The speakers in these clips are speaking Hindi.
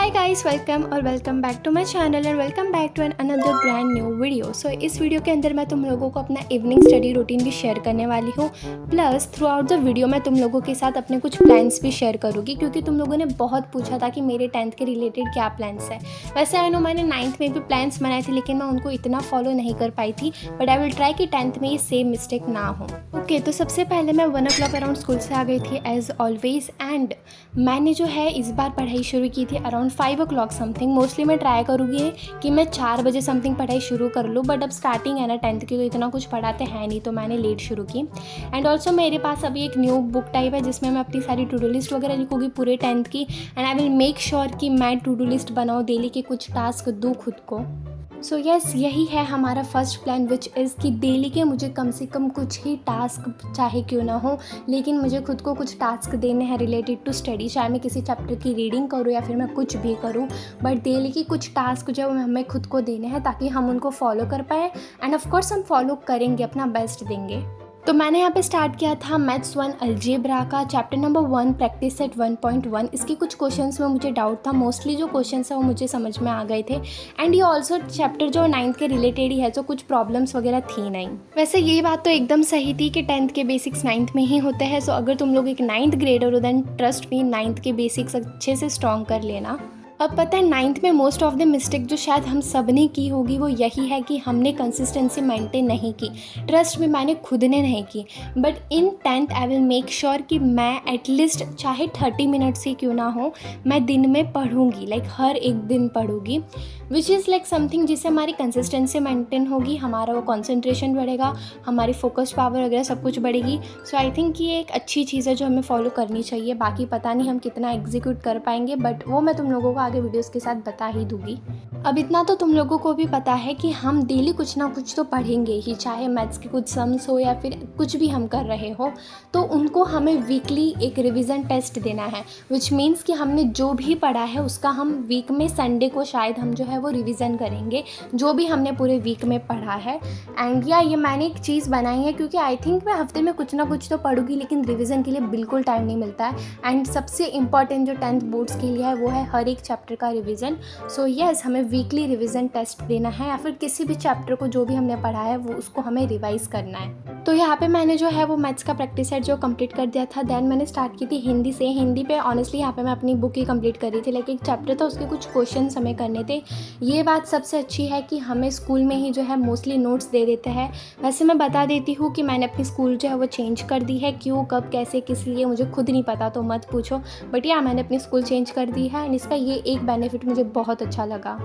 Hi guys, welcome back to my channel and welcome back to another brand new video. So इस वीडियो के अंदर मैं तुम लोगों को अपना इवनिंग स्टडी रूटीन भी शेयर करने वाली हूँ। Plus throughout the video मैं तुम लोगों के साथ अपने कुछ प्लान्स भी शेयर करूँगी, क्योंकि तुम लोगों ने बहुत पूछा था कि मेरे 10th के रिलेटेड क्या प्लान्स है। वैसे आई नो मैंने 9th में भी प्लान्स बनाए थे, लेकिन मैं उनको इतना फॉलो नहीं कर पाई थी, बट आई विल ट्राई कि 10th में ये सेम मिस्टेक ना हो। ओके, तो सबसे पहले मैं 1 o'clock अराउंड स्कूल से आ गई थी एज ऑलवेज, एंड मैंने जो है इस बार पढ़ाई शुरू की थी अराउंड 5 o'clock समथिंग। मोस्टली मैं ट्राई करूँगी कि मैं 4 बजे समथिंग पढ़ाई शुरू कर लूँ, बट अब स्टार्टिंग है ना 10th की, तो इतना कुछ पढ़ाते हैं नहीं, तो मैंने लेट शुरू की। एंड ऑल्सो मेरे पास अभी एक न्यू बुक टाइप है जिसमें मैं अपनी सारी टू डू लिस्ट वगैरह लिखूँगी पूरे 10th की, and I will make sure कि मैं टू डू लिस्ट बनाऊँ डेली के, कुछ टास्क दूँ खुद को। सो यस, यही है हमारा फर्स्ट प्लान, विच इज़ कि डेली के मुझे कम से कम कुछ ही टास्क, चाहे क्यों ना हो, लेकिन मुझे खुद को कुछ टास्क देने हैं रिलेटेड टू स्टडी। चाहे मैं किसी चैप्टर की रीडिंग करूँ या फिर मैं कुछ भी करूँ, बट डेली की कुछ टास्क जो हमें खुद को देने हैं ताकि हम उनको फॉलो कर पाएँ, एंड ऑफकोर्स हम फॉलो करेंगे, अपना बेस्ट देंगे। तो मैंने यहाँ पे स्टार्ट किया था मैथ्स 1 अलजेब्रा का चैप्टर नंबर 1 प्रैक्टिस सेट 1.1। इसके कुछ क्वेश्चंस में मुझे डाउट था, मोस्टली जो क्वेश्चंस है वो मुझे समझ में आ गए थे, एंड ये ऑल्सो चैप्टर जो 9th के रिलेटेड ही है, तो कुछ प्रॉब्लम्स वगैरह थी नहीं। वैसे ये बात तो एकदम सही थी कि 10th के बेसिक्स 9th में ही होते हैं। सो अगर तुम लोग एक 9th ग्रेडर हो, देन ट्रस्ट मी 9th के बेसिक्स अच्छे से स्ट्रॉन्ग कर लेना। अब पता है 9th में मोस्ट ऑफ द मिस्टेक जो शायद हम सब ने की होगी वो यही है कि हमने कंसिस्टेंसी मेंटेन नहीं की। ट्रस्ट में मैंने खुद ने नहीं की, but in 10th I will make sure कि मैं एटलीस्ट चाहे 30 मिनट्स ही क्यों ना हो, मैं दिन में पढ़ूँगी, लाइक हर एक दिन पढ़ूँगी, विच इज़ लाइक समथिंग जिससे हमारी कंसिस्टेंसी मेंटेन होगी, हमारा वो कॉन्सेंट्रेशन बढ़ेगा, हमारी फोकस पावर वगैरह सब कुछ बढ़ेगी। सो आई थिंक ये एक अच्छी चीज़ है जो हमें फॉलो करनी चाहिए। बाकी पता नहीं हम कितना एग्जीक्यूट कर पाएंगे, बट वो मैं तुम लोगों को आगे वीडियोस के साथ बता ही दूंगी। अब इतना तो तुम लोगों को भी पता है कि हम डेली कुछ ना कुछ तो पढ़ेंगे ही, चाहे मैथ्स के कुछ सम्स हो या फिर कुछ भी हम कर रहे हो, तो उनको हमें वीकली एक रिवीजन टेस्ट देना है, विच मीन्स कि हमने जो भी पढ़ा है उसका हम वीक में संडे को शायद हम जो है वो रिवीजन करेंगे, जो भी हमने पूरे वीक में पढ़ा है। एंड या ये मैंने एक चीज़ बनाई है क्योंकि आई थिंक मैं हफ्ते में कुछ ना कुछ तो पढ़ूंगी, लेकिन रिवीजन के लिए बिल्कुल टाइम नहीं मिलता है। एंड सबसे इंपॉर्टेंट जो 10th बोर्ड्स के लिए है वो है हर एक चैप्टर का रिवीजन। सो यस, हमें वीकली रिवीजन टेस्ट देना है, या फिर किसी भी चैप्टर को जो भी हमने पढ़ा है वो उसको हमें रिवाइज करना है। तो यहाँ पे मैंने जो है वो मैथ्स का प्रैक्टिस सेट जो कंप्लीट कर दिया था। देन मैंने स्टार्ट की थी हिंदी से। हिंदी पे ऑनेस्टली यहाँ पे मैं अपनी बुक ही कंप्लीट कर रही थी, लाइक एक चैप्टर था उसके कुछ क्वेश्चंस हमें करने थे। ये बात सबसे अच्छी है कि हमें स्कूल में ही जो है मोस्टली नोट्स दे देते हैं। वैसे मैं बता देती हूँ कि मैंने अपनी स्कूल जो है वो चेंज कर दी है, क्यों, कब, कैसे, किस लिए मुझे खुद नहीं पता, तो मत पूछो, बट या मैंने अपनी स्कूल चेंज कर दी है, एंड इसका ये एक बेनिफिट मुझे बहुत अच्छा लगा।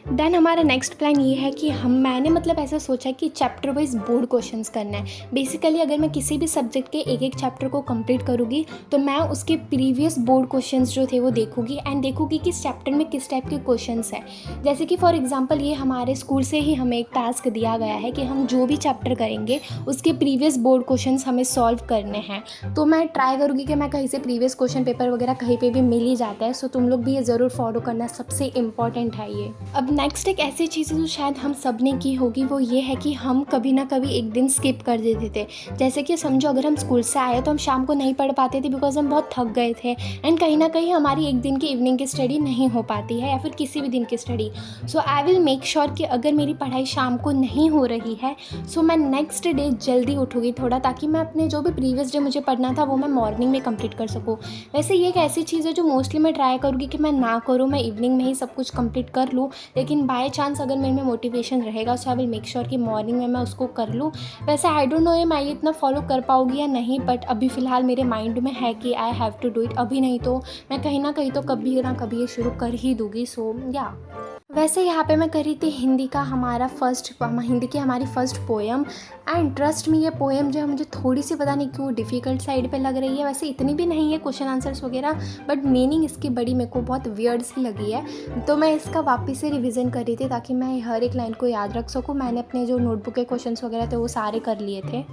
देन हमारा नेक्स्ट प्लान ये है कि मैंने मतलब ऐसा सोचा कि चैप्टर वाइज बोर्ड क्वेश्चंस करना है। बेसिकली अगर मैं किसी भी सब्जेक्ट के एक एक चैप्टर को कंप्लीट करूँगी, तो मैं उसके प्रीवियस बोर्ड क्वेश्चंस जो थे वो देखूँगी, एंड देखूँगी कि इस चैप्टर में किस टाइप के क्वेश्चंस हैं। जैसे कि फॉर एग्जांपल ये हमारे स्कूल से ही हमें एक टास्क दिया गया है कि हम जो भी चैप्टर करेंगे उसके प्रीवियस बोर्ड क्वेश्चंस हमें सॉल्व करने हैं। तो मैं ट्राई करूँगी कि मैं कहीं से प्रीवियस क्वेश्चन पेपर वगैरह कहीं पर भी मिल ही जाता है। सो तुम लोग भी ये ज़रूर फॉलो करना, सबसे इंपॉर्टेंट है ये। अब नेक्स्ट एक ऐसी चीज़ जो शायद हम सब ने की होगी वो ये है कि हम कभी ना कभी एक दिन स्किप कर देते थे। जैसे कि समझो अगर हम स्कूल से आए तो हम शाम को नहीं पढ़ पाते थे बिकॉज हम बहुत थक गए थे, एंड कहीं ना कहीं हमारी एक दिन की इवनिंग की स्टडी नहीं हो पाती है, या फिर किसी भी दिन की study. So I will make sure कि अगर मेरी पढ़ाई शाम को नहीं हो रही है, सो मैं नेक्स्ट डे जल्दी उठूँगी थोड़ा, ताकि मैं अपने जो भी प्रीवियस डे मुझे पढ़ना था वो मैं मॉर्निंग में कंप्लीट कर सकूँ। वैसे ये एक ऐसी चीज़ है जो मोस्टली मैं ट्राई करूँगी कि मैं ना करूँ, मैं इवनिंग में ही सब कुछ कंप्लीट कर लूँ, लेकिन बाय चांस अगर मेरे में मोटिवेशन रहेगा सो आई विल मेक श्योर कि मॉर्निंग में मैं उसको कर लूँ। वैसे आई डोंट नो ये मैं ये इतना फॉलो कर पाऊँगी या नहीं, बट अभी फ़िलहाल मेरे माइंड में है कि I have to do it. अभी नहीं तो मैं कहीं ना कहीं तो कभी ना कभी ये शुरू कर ही दूँगी। सो या वैसे यहाँ पे मैं कर रही थी हिंदी की हमारी फर्स्ट पोएम, एंड ट्रस्ट में ये पोएम जो है मुझे थोड़ी सी पता नहीं क्यों डिफ़िकल्ट साइड पे लग रही है। वैसे इतनी भी नहीं है क्वेश्चन आंसर्स वगैरह, बट मीनिंग इसकी बड़ी मेरे को बहुत वियर्ड सी लगी है। तो मैं इसका वापस से रिवीजन कर रही थी ताकि मैं हर एक लाइन को याद रख सकूँ। मैंने अपने जो नोटबुक के क्वेश्चंस वगैरह थे वो सारे कर लिए थे।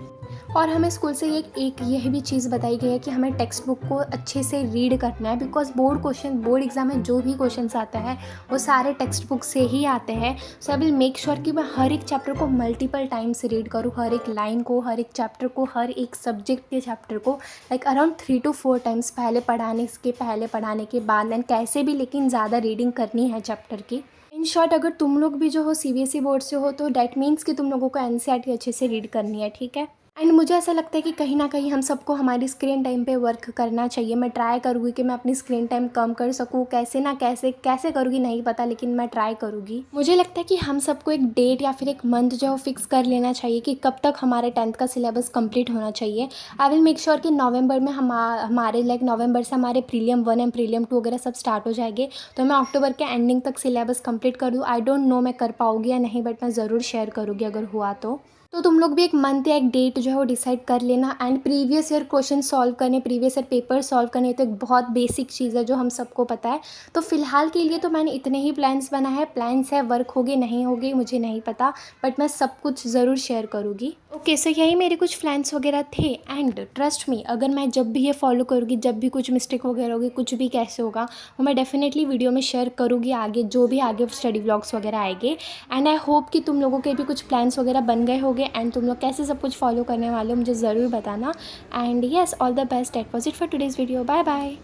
और हमें स्कूल से एक यह भी चीज़ बताई गई है कि हमें टेक्स्ट बुक को अच्छे से रीड करना है, बिकॉज बोर्ड एग्जाम में जो भी क्वेश्चंस आता है वो सारे टेक्स्ट बुक से ही आते हैं। सो आई विल मेक श्योर कि मैं हर एक चैप्टर को मल्टीपल टाइम्स रीड करूँ, हर एक लाइन को, हर एक चैप्टर को, हर एक सब्जेक्ट के चैप्टर को लाइक अराउंड 3 to 4 टाइम्स, पहले पढ़ाने के बाद एंड कैसे भी, लेकिन ज़्यादा रीडिंग करनी है चैप्टर की। इन शॉर्ट अगर तुम लोग भी जो हो सीबीएसई बोर्ड से हो तो डैट मीन्स कि तुम लोगों को एनसीईआरटी अच्छे से रीड करनी है, ठीक है। एंड मुझे ऐसा लगता है कि कहीं ना कहीं हम सबको हमारी स्क्रीन टाइम पे वर्क करना चाहिए। मैं ट्राई करूँगी कि मैं अपनी स्क्रीन टाइम कम कर सकूँ, कैसे ना कैसे करूँगी नहीं पता, लेकिन मैं ट्राई करूँगी। मुझे लगता है कि हम सबको एक डेट या फिर एक मंथ जो है फिक्स कर लेना चाहिए कि कब तक हमारे 10th का सिलेबस कंप्लीट होना चाहिए। आई विल मेक श्योर कि नवंबर में हमारे लाइक नवंबर से हमारे प्रीलियम 1 एंड प्रीलियम 2 वगैरह सब स्टार्ट हो जाएंगे, तो मैं अक्टूबर के एंडिंग तक सिलेबस कंप्लीट कर दूँ। आई डोंट नो मैं कर पाऊँगी या नहीं, बट मैं ज़रूर शेयर करूँगी अगर हुआ तो तुम लोग भी एक मंथ या एक डेट जो है वो डिसाइड कर लेना। And previous year question solve करने, प्रीवियस ईयर पेपर सॉल्व करने तो एक बहुत बेसिक चीज़ है जो हम सबको पता है। तो फिलहाल के लिए तो मैंने इतने ही प्लान्स बना है, प्लान्स है, वर्क होगी नहीं होगी मुझे नहीं पता, बट मैं सब कुछ ज़रूर शेयर करूँगी। ओके, सो यही मेरे कुछ प्लान्स वगैरह थे। एंड ट्रस्ट मी, अगर मैं जब भी ये फॉलो करूँगी, जब भी कुछ मिस्टेक वगैरह होगी, कुछ भी कैसे होगा, वो मैं डेफिनेटली वीडियो में शेयर करूँगी आगे, जो भी आगे स्टडी व्लॉग्स वगैरह आएंगे। एंड आई होप कि तुम लोगों के भी कुछ प्लान्स वगैरह बन गए होंगे एंड तुम लोग कैसे सब कुछ फॉलो करने वाले हो मुझे ज़रूर बताना। And yes, all the best, that was it for today's video, bye bye.